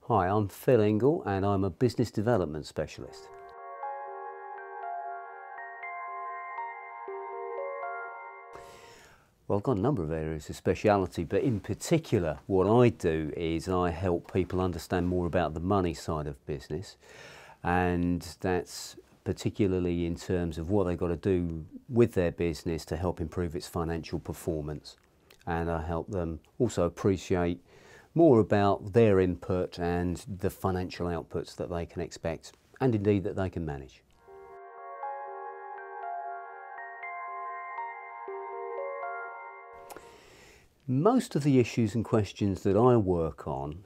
Hi, I'm Phil Ingle and I'm a business development specialist. Well, I've got a number of areas of speciality, but in particular what I do is I help people understand more about the money side of business, and that's particularly in terms of what they've got to do with their business to help improve its financial performance. And I help them also appreciate more about their input and the financial outputs that they can expect and indeed that they can manage. Most of the issues and questions that I work on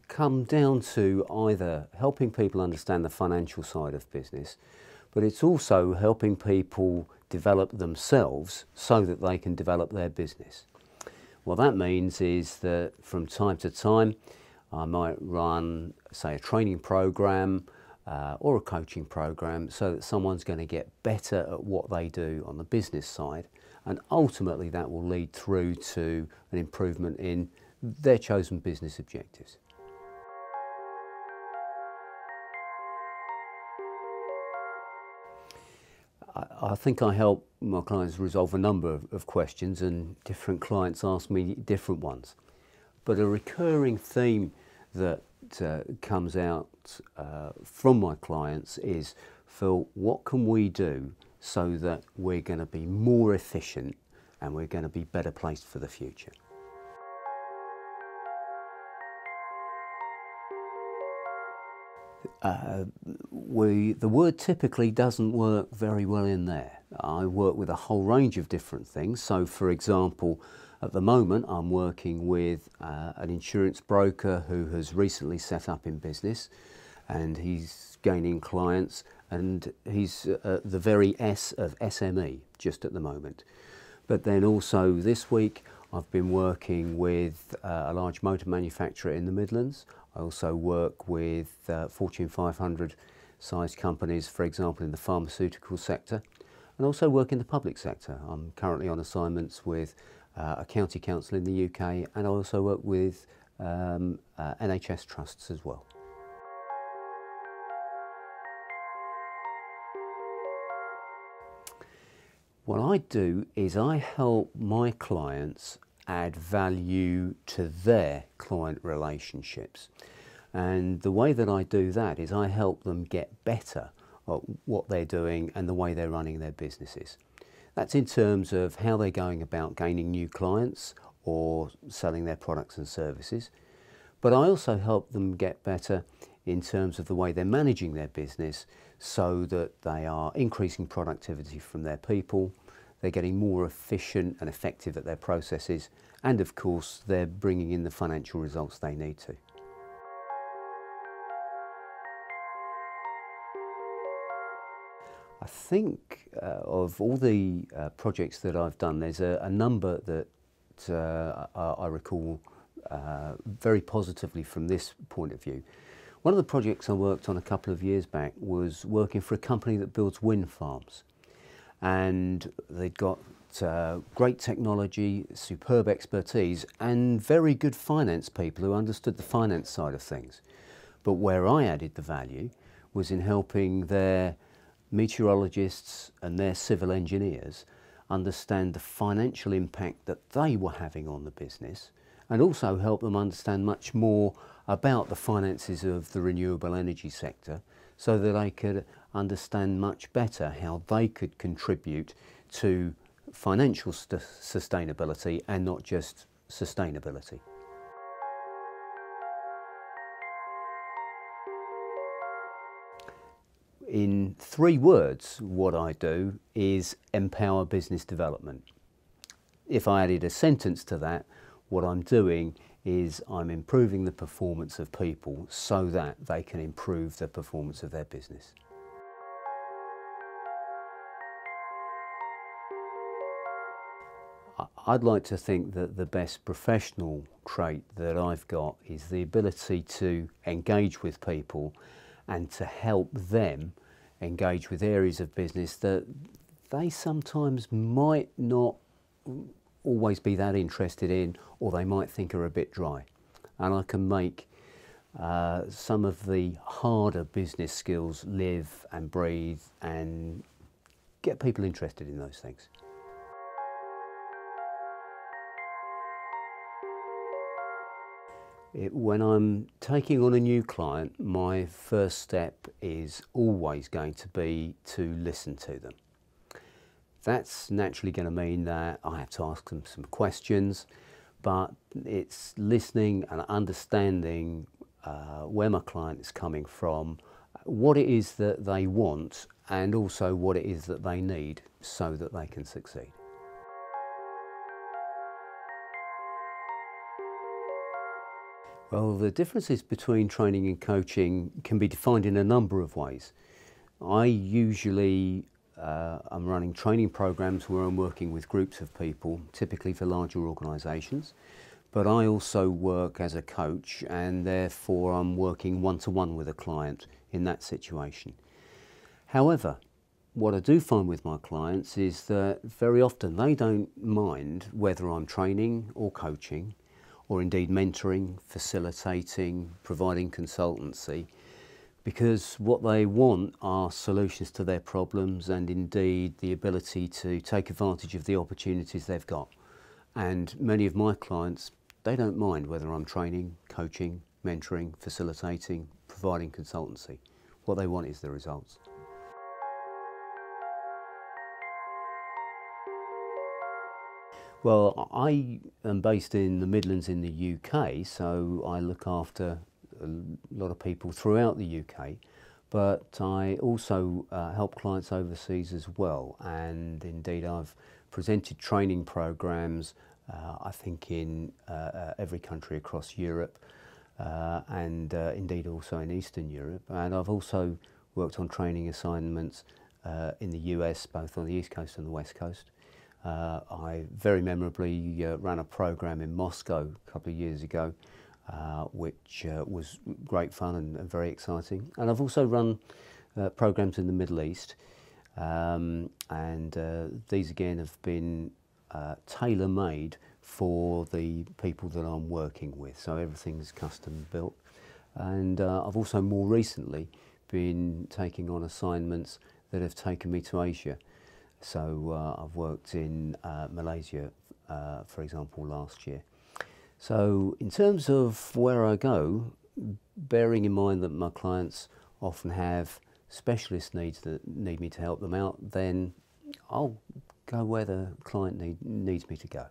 come down to either helping people understand the financial side of business, but it's also helping people develop themselves so that they can develop their business. What that means is that from time to time I might run, say, a training program or a coaching program so that someone's going to get better at what they do on the business side, and ultimately that will lead through to an improvement in their chosen business objectives. I think I help my clients resolve a number of questions, and different clients ask me different ones. But a recurring theme that comes out from my clients is, Phil, what can we do so that we're going to be more efficient and we're going to be better placed for the future? The word typically doesn't work very well in there. I work with a whole range of different things. So for example, at the moment I'm working with an insurance broker who has recently set up in business, and he's gaining clients, and he's at the very S of SME just at the moment. But then also this week I've been working with a large motor manufacturer in the Midlands. I also work with Fortune 500 sized companies, for example, in the pharmaceutical sector, and also work in the public sector. I'm currently on assignments with a county council in the UK, and I also work with NHS trusts as well. What I do is I help my clients add value to their client relationships. And the way that I do that is I help them get better at what they're doing and the way they're running their businesses. That's in terms of how they're going about gaining new clients or selling their products and services. But I also help them get better in terms of the way they're managing their business so that they are increasing productivity from their people, they're getting more efficient and effective at their processes, and of course they're bringing in the financial results they need to. I think of all the projects that I've done, there's a number that I recall very positively from this point of view. One of the projects I worked on a couple of years back was working for a company that builds wind farms. And they'd got great technology, superb expertise, and very good finance people who understood the finance side of things. But where I added the value was in helping their meteorologists and their civil engineers understand the financial impact that they were having on the business, and also help them understand much more about the finances of the renewable energy sector, so that they could understand much better how they could contribute to financial sustainability and not just sustainability. In 3 words, what I do is empower business development. If I added a sentence to that, what I'm doing is I'm improving the performance of people so that they can improve the performance of their business. I'd like to think that the best professional trait that I've got is the ability to engage with people and to help them engage with areas of business that they sometimes might not always be that interested in, or they might think are a bit dry. And I can make some of the harder business skills live and breathe and get people interested in those things. When I'm taking on a new client, my first step is always going to be to listen to them. That's naturally going to mean that I have to ask them some questions, but it's listening and understanding where my client is coming from, what it is that they want, and also what it is that they need so that they can succeed. Well, the differences between training and coaching can be defined in a number of ways. I usually I'm running training programs where I'm working with groups of people, typically for larger organisations, but I also work as a coach, and therefore I'm working one-to-one with a client in that situation. However, what I do find with my clients is that very often they don't mind whether I'm training or coaching, or indeed mentoring, facilitating, providing consultancy, because what they want are solutions to their problems and indeed the ability to take advantage of the opportunities they've got. And many of my clients, they don't mind whether I'm training, coaching, mentoring, facilitating, providing consultancy. What they want is the results. Well, I am based in the Midlands in the UK, so I look after a lot of people throughout the UK, but I also help clients overseas as well, and indeed I've presented training programs I think in every country across Europe and indeed also in Eastern Europe, and I've also worked on training assignments in the US, both on the East Coast and the West Coast. I very memorably ran a program in Moscow a couple of years ago, which was great fun and very exciting. And I've also run programs in the Middle East, and these again have been tailor-made for the people that I'm working with, so everything's custom built. And I've also more recently been taking on assignments that have taken me to Asia. So I've worked in Malaysia, for example, last year. So in terms of where I go, bearing in mind that my clients often have specialist needs that need me to help them out, then I'll go where the client needs me to go.